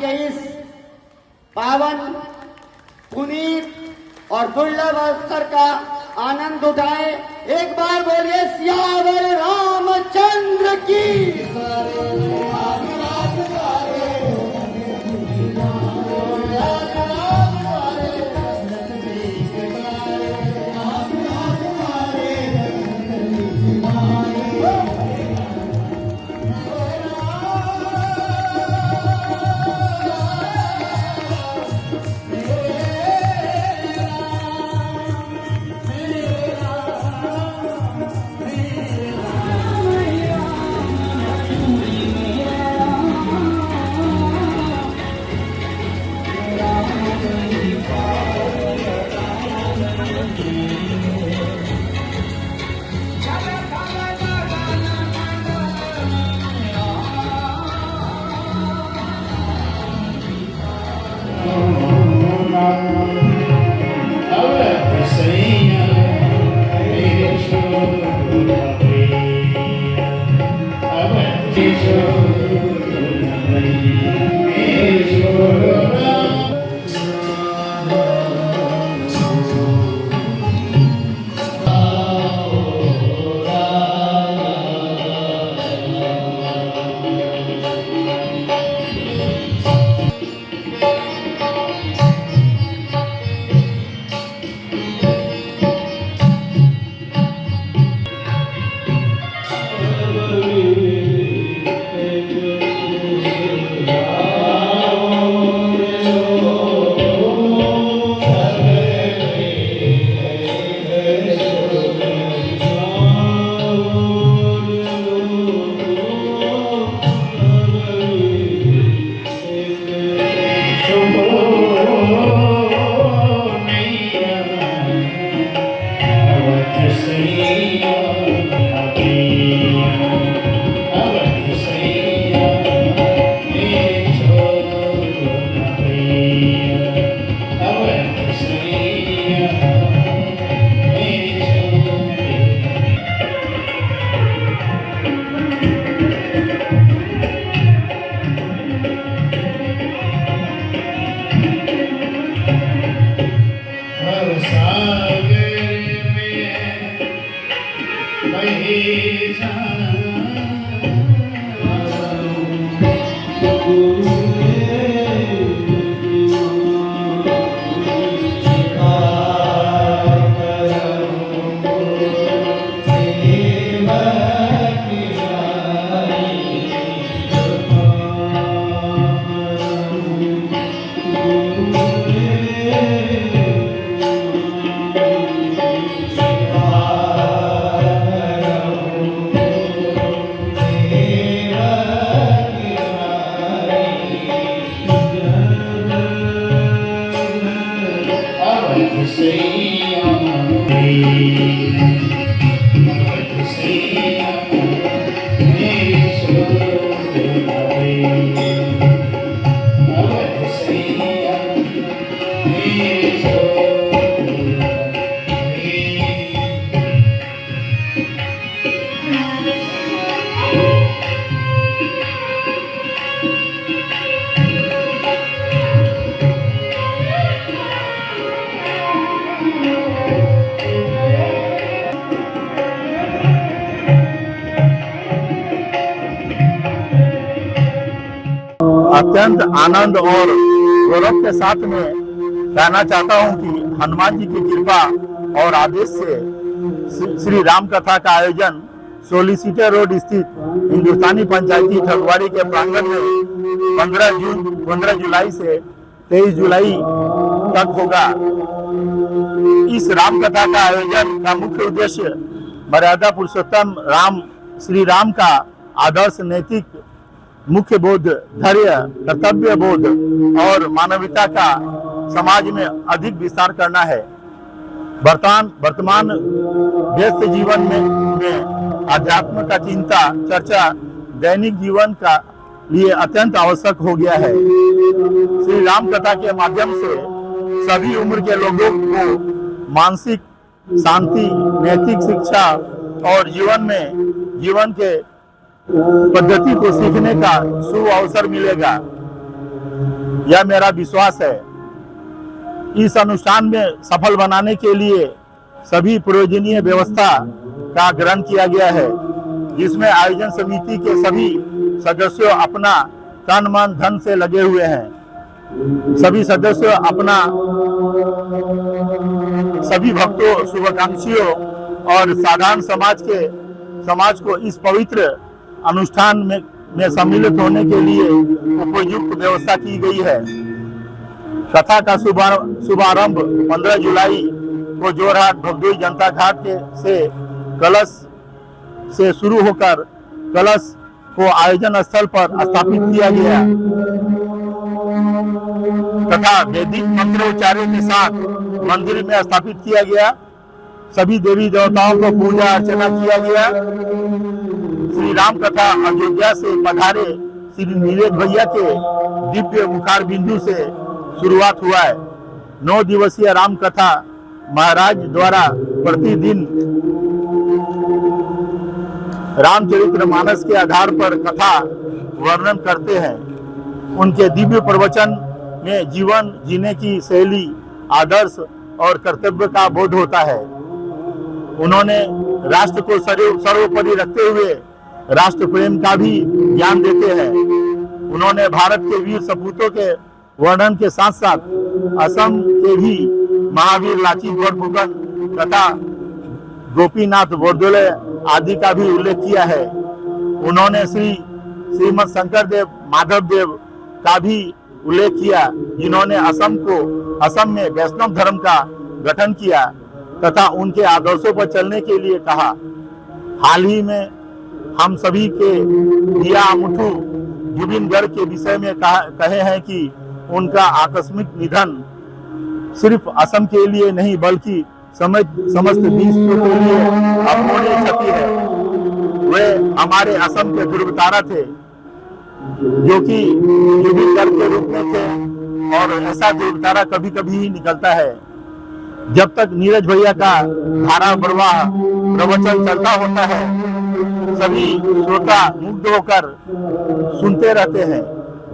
के इस पावन पुनीत और दुर्लभ अवसर का आनंद उठाए। एक बार बोलिए सियावर रामचंद्र की। अत्यंत आनंद और गौरव के साथ में कहना चाहता हूं कि हनुमान जी की कृपा और आदेश से श्री राम कथा का आयोजन सोलिसिटर रोड स्थित हिंदुस्तानी पंचायती ठगवाड़ी के प्रांगण में 15 जुलाई से 23 जुलाई तक होगा। इस राम कथा का आयोजन का मुख्य उद्देश्य मर्यादा पुरुषोत्तम राम श्री राम का आदर्श, नैतिक मुख्य बोध, धैर्य, कर्तव्य बोध और मानवता का समाज में अधिक विस्तार करना है। वर्तमान व्यस्त जीवन में अध्यात्म का चिंता चर्चा दैनिक जीवन का लिए अत्यंत आवश्यक हो गया है। श्री राम कथा के माध्यम से सभी उम्र के लोगों को मानसिक शांति, नैतिक शिक्षा और जीवन के पद्धति को सीखने का शुभ अवसर मिलेगा। यह मेरा विश्वास है। इस अनुष्ठान में सफल बनाने के लिए सभी प्रयोजनीय व्यवस्था का ग्रहण किया गया है, जिसमें आयोजन समिति के सभी सदस्यों अपना तन मन धन से लगे हुए हैं। सभी सदस्यों अपना सभी भक्तों, शुभाकांक्षियों और साधारण समाज को इस पवित्र अनुष्ठान में सम्मिलित होने के लिए उपयुक्त व्यवस्था की गई है। कथा का शुभारंभ 15 जुलाई को जोरहाट भगदोई जनता घाट से कलश से शुरू होकर कलश को आयोजन स्थल पर स्थापित किया गया तथा वैदिक मंत्रोच्चारण के साथ मंदिर में स्थापित किया गया। सभी देवी देवताओं को पूजा अर्चना किया गया। श्री राम कथा अयोध्या से पधारे श्री नीरज भैया के दिव्य मुखार बिंदु से शुरुआत हुआ है। 9 दिवसीय राम कथा महाराज द्वारा प्रतिदिन रामचरितमानस के आधार पर कथा वर्णन करते हैं। उनके दिव्य प्रवचन में जीवन जीने की शैली, आदर्श और कर्तव्य का बोध होता है। उन्होंने राष्ट्र को सर्वोपरि रखते हुए राष्ट्र प्रेम का भी ज्ञान देते हैं। उन्होंने भारत के वीर सपूतों के वर्णन के साथ साथ असम के भी महावीर लाचित बरफुकन तथा गोपीनाथ बोरदोले आदि का भी उल्लेख किया है। उन्होंने श्रीमद शंकर देव माधव देव का भी उल्लेख किया, जिन्होंने असम में वैष्णव धर्म का गठन किया तथा उनके आदर्शों पर चलने के लिए कहा। हाल ही में हम सभी के दिया मुठू जुबिन गर्ग के विषय में कहे हैं कि उनका आकस्मिक निधन सिर्फ असम के लिए नहीं बल्कि समस्त विश्व के लिए अपूरणीय क्षति है। वे हमारे असम के ध्रुव तारा थे, जो कि जुबिन गर्ग के रूप में थे, और ऐसा ध्रुव तारा कभी कभी ही निकलता है। जब तक नीरज भैया का धारा प्रवाह प्रवचन चलता होता है, सभी श्रोता मुग्ध होकर सुनते रहते हैं।